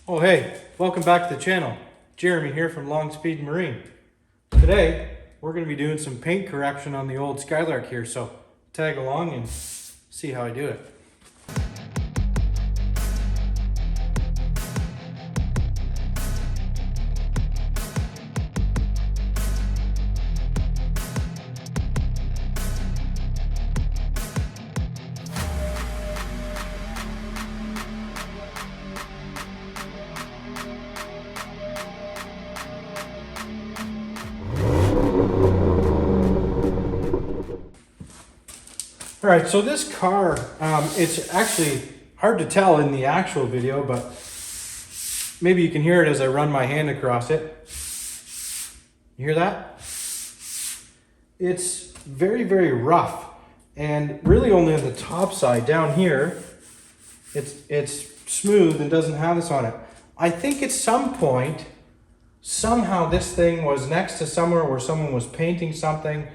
Oh hey, welcome back to the channel. Jeremy here from Long Speed Marine. Today we're going to be doing some paint correction on the old Skylark here, so tag along and see how I do it. All right, so this car, it's actually hard to tell in the actual video, but maybe you can hear it as I run my hand across it. You hear that? It's very, very rough, and really only on the top side. Down here, it's smooth and doesn't have this on it. I think at some point, somehow this thing was next to somewhere where someone was painting something.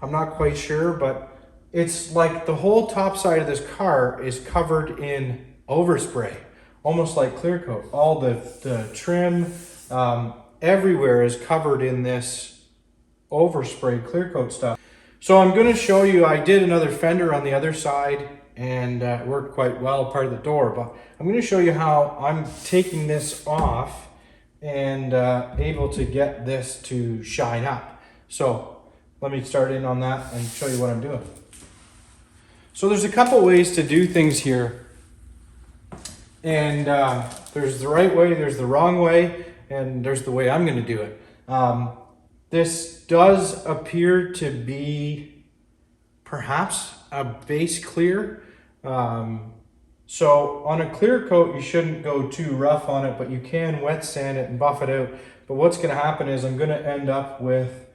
I'm not quite sure, but it's like the whole top side of this car is covered in overspray, almost like clear coat. All the trim, everywhere is covered in this overspray clear coat stuff. So I'm going to show you, I did another fender on the other side and it worked quite well, part of the door, but I'm going to show you how I'm taking this off and able to get this to shine up. So let me start in on that and show you what I'm doing. So there's a couple ways to do things here, and there's the right way, there's the wrong way, and there's the way I'm going to do it. This does appear to be perhaps a base clear. So on a clear coat, you shouldn't go too rough on it, but you can wet sand it and buff it out. But what's going to happen is I'm going to end up with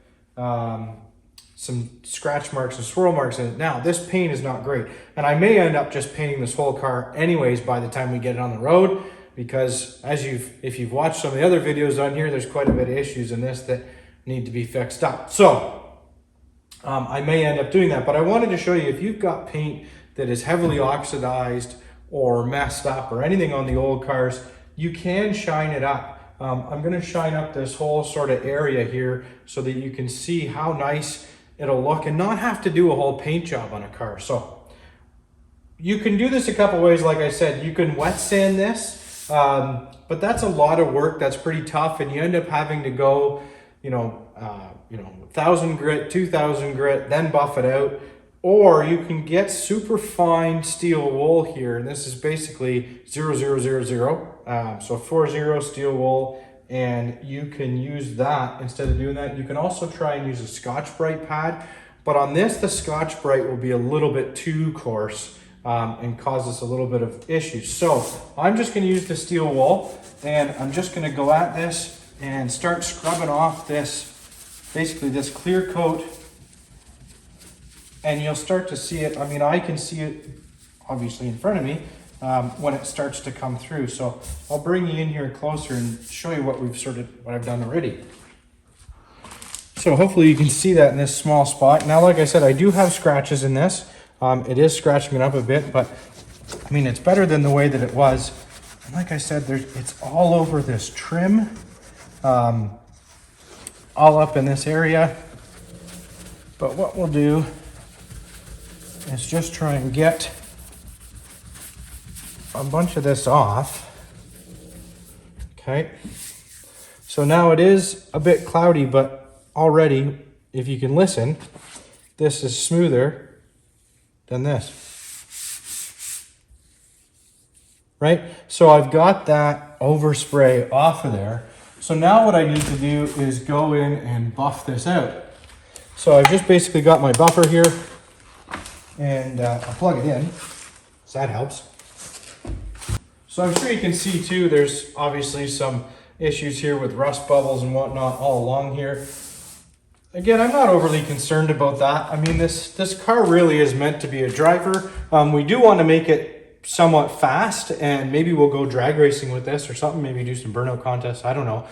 some scratch marks and swirl marks in it. Now, this paint is not great, and I may end up just painting this whole car anyways by the time we get it on the road, because if you've watched some of the other videos on here, there's quite a bit of issues in this that need to be fixed up. So I may end up doing that, but I wanted to show you, if you've got paint that is heavily oxidized or messed up or anything on the old cars, you can shine it up. I'm going to shine up this whole sort of area here so that you can see how nice it'll look and not have to do a whole paint job on a car. So you can do this a couple ways. Like I said, you can wet sand this, but that's a lot of work. That's pretty tough, and you end up having to go, 1,000 grit, 2,000 grit, then buff it out. Or you can get super fine steel wool here, and this is basically 0000, so 40 steel wool. And you can use that instead of doing that. You can also try and use a Scotch-Brite pad, but on this, the Scotch-Brite will be a little bit too coarse and cause us a little bit of issues. So I'm just going to use the steel wool, and I'm just going to go at this and start scrubbing off this, basically this clear coat, and you'll start to see it. I mean, I can see it obviously in front of me when it starts to come through. So I'll bring you in here closer and show you what I've done already. So hopefully you can see that in this small spot. Now, like I said, I do have scratches in this. It is scratching it up a bit, but I mean, it's better than the way that it was. And like I said, it's all over this trim, all up in this area. But what we'll do is just try and get a bunch of this off. Okay, so now it is a bit cloudy, but already, if you can listen, this is smoother than this, right? So I've got that overspray off of there. So now what I need to do is go in and buff this out. So I've just basically got my buffer here, and I'll plug it in, so that helps. So I'm sure you can see too, there's obviously some issues here with rust bubbles and whatnot all along here. Again, I'm not overly concerned about that. I mean, this car really is meant to be a driver. We do want to make it somewhat fast, and maybe we'll go drag racing with this or something, maybe do some burnout contests, I don't know.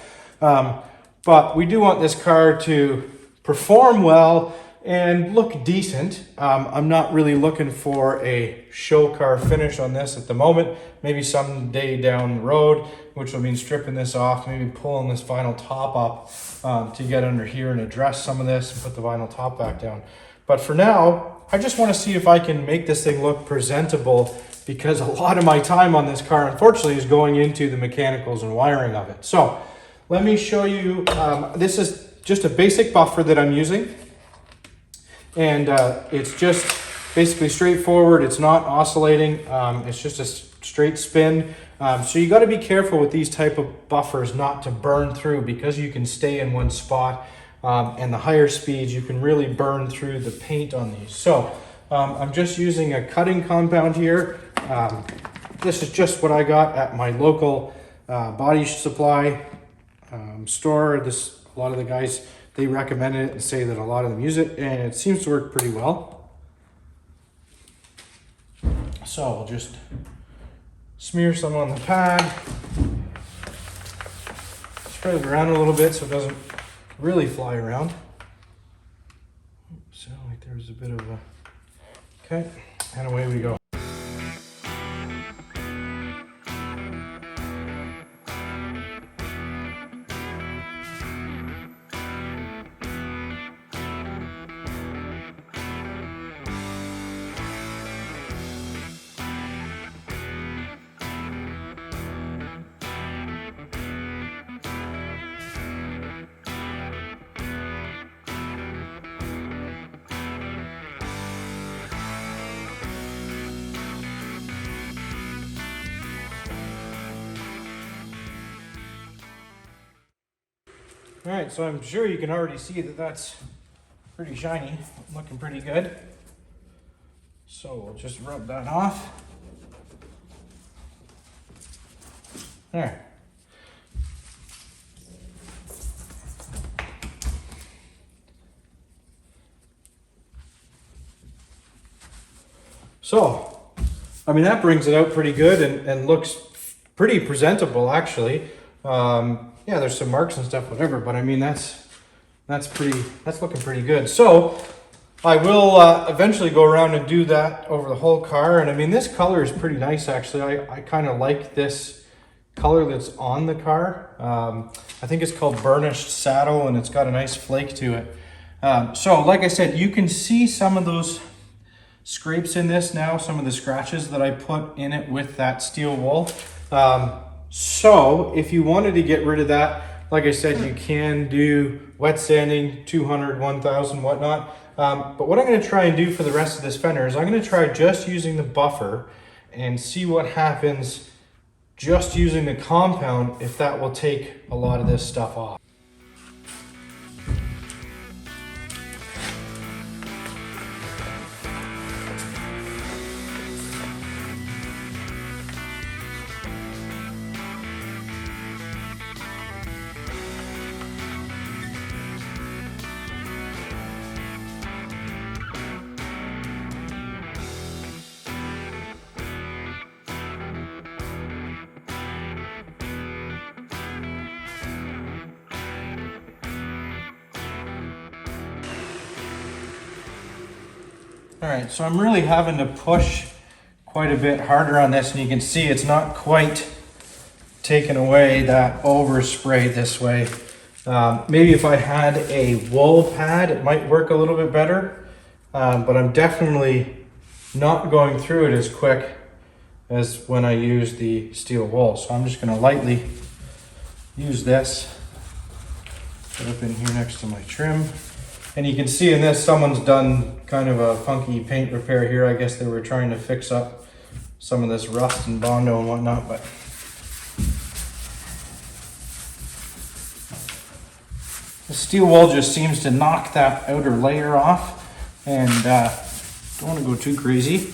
But we do want this car to perform well, and look decent. I'm not really looking for a show car finish on this at the moment. Maybe someday down the road, which will mean stripping this off, maybe pulling this vinyl top up to get under here and address some of this and put the vinyl top back down. But for now, I just want to see if I can make this thing look presentable, because a lot of my time on this car, unfortunately, is going into the mechanicals and wiring of it. So let me show you, this is just a basic buffer that I'm using. And it's just basically straightforward. It's not oscillating. It's just a straight spin. So you got to be careful with these type of buffers not to burn through, because you can stay in one spot. And the higher speeds, you can really burn through the paint on these. So I'm just using a cutting compound here. This is just what I got at my local body supply store. A lot of the guys, they recommend it and say that a lot of them use it, and it seems to work pretty well. So I'll just smear some on the pad, spread it around a little bit so it doesn't really fly around. Sound like there's a bit of a, okay, and away we go. All right, so I'm sure you can already see that that's pretty shiny, looking pretty good. So we'll just rub that off. There. So, I mean, that brings it out pretty good and looks pretty presentable, actually. Yeah, there's some marks and stuff, whatever, but I mean, that's looking pretty good. So I will eventually go around and do that over the whole car. And I mean, this color is pretty nice, actually. I kind of like this color that's on the car. I think it's called Burnished Saddle, and it's got a nice flake to it. So like I said, you can see some of those scrapes in this now, some of the scratches that I put in it with that steel wool. So if you wanted to get rid of that, like I said, you can do wet sanding, 200, 1000, whatnot. But what I'm going to try and do for the rest of this fender is I'm going to try just using the buffer and see what happens just using the compound, if that will take a lot of this stuff off. All right, so I'm really having to push quite a bit harder on this, and you can see it's not quite taking away that overspray this way. Maybe if I had a wool pad, it might work a little bit better, but I'm definitely not going through it as quick as when I use the steel wool. So I'm just gonna lightly use this, put it up in here next to my trim. And you can see in this, someone's done kind of a funky paint repair here. I guess they were trying to fix up some of this rust and Bondo and whatnot, but the steel wool just seems to knock that outer layer off, and don't want to go too crazy.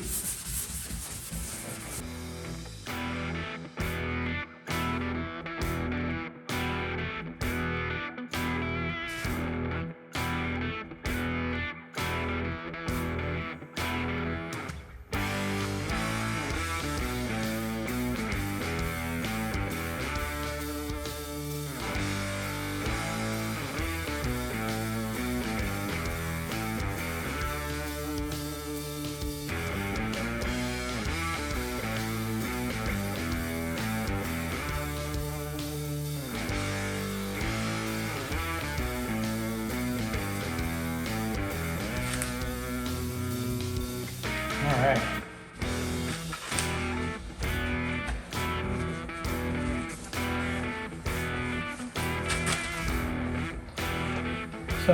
So,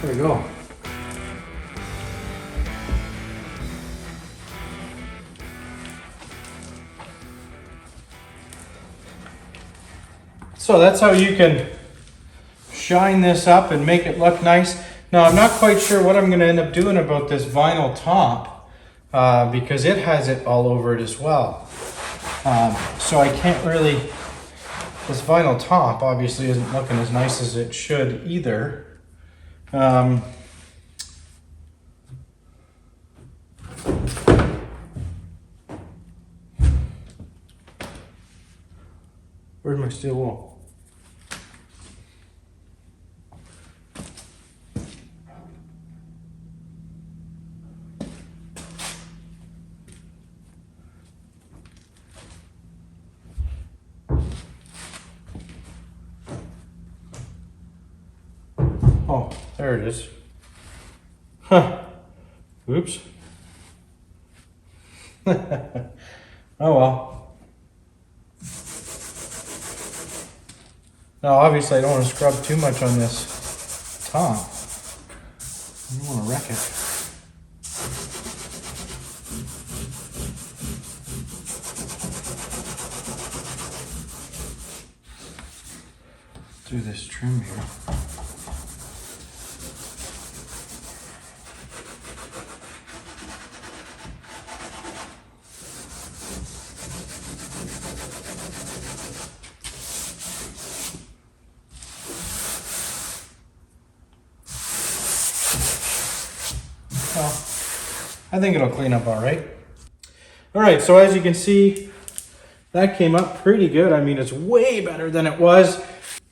there we go. So that's how you can shine this up and make it look nice. Now I'm not quite sure what I'm going to end up doing about this vinyl top because it has it all over it as well. So I can't really, this vinyl top obviously isn't looking as nice as it should either. Where's my steel wool? Oh, there it is. Huh. Oops. Oh well. Now obviously I don't want to scrub too much on this top. I don't want to wreck it. Do this trim here. Well, I think it'll clean up all right. All right, so as you can see, that came up pretty good. I mean, it's way better than it was.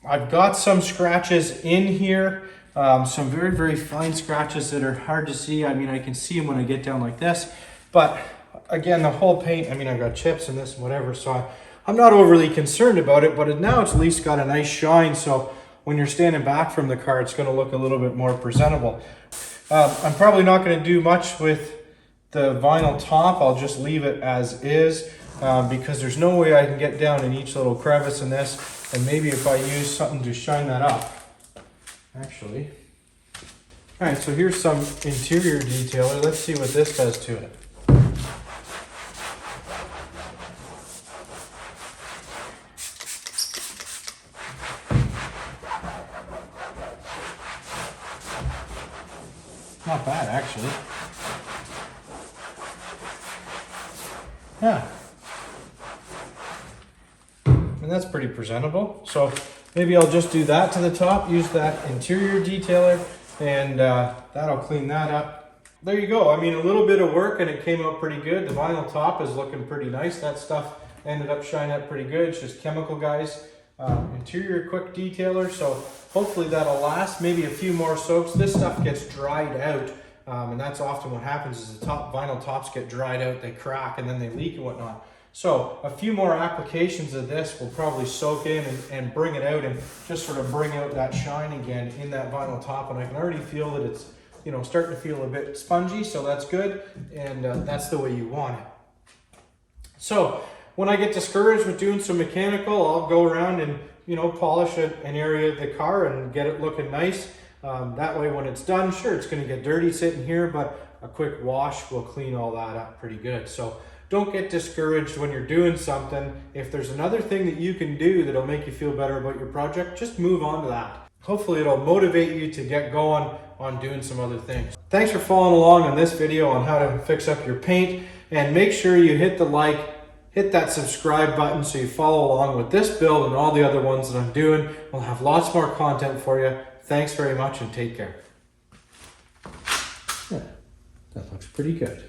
I've got some scratches in here, some very, very fine scratches that are hard to see. I mean, I can see them when I get down like this, but again, the whole paint, I mean, I've got chips in this and whatever, so I'm not overly concerned about it, but now it's at least got a nice shine, so when you're standing back from the car, it's gonna look a little bit more presentable. I'm probably not gonna do much with the vinyl top. I'll just leave it as is because there's no way I can get down in each little crevice in this. And maybe if I use something to shine that up, actually. All right, so here's some interior detailer. Let's see what this does to it. Not bad, actually. Yeah. And that's pretty presentable. So maybe I'll just do that to the top, use that interior detailer, and that'll clean that up. There you go. I mean, a little bit of work and it came out pretty good. The vinyl top is looking pretty nice. That stuff ended up shining up pretty good. It's just chemical guys. Interior quick detailer, so hopefully that'll last. Maybe a few more soaks. This stuff gets dried out, and that's often what happens is the vinyl tops get dried out, they crack, and then they leak and whatnot. So a few more applications of this will probably soak in and bring it out and just sort of bring out that shine again in that vinyl top. And I can already feel that it's, you know, starting to feel a bit spongy, so that's good, and that's the way you want it. So when I get discouraged with doing some mechanical, I'll go around and, you know, polish an area of the car and get it looking nice. That way when it's done, sure, it's going to get dirty sitting here, but a quick wash will clean all that up pretty good. So don't get discouraged when you're doing something. If there's another thing that you can do that'll make you feel better about your project, just move on to that. Hopefully it'll motivate you to get going on doing some other things. Thanks for following along on this video on how to fix up your paint, and make sure you hit the like, hit that subscribe button so you follow along with this build and all the other ones that I'm doing. We'll have lots more content for you. Thanks very much and take care. Yeah, that looks pretty good.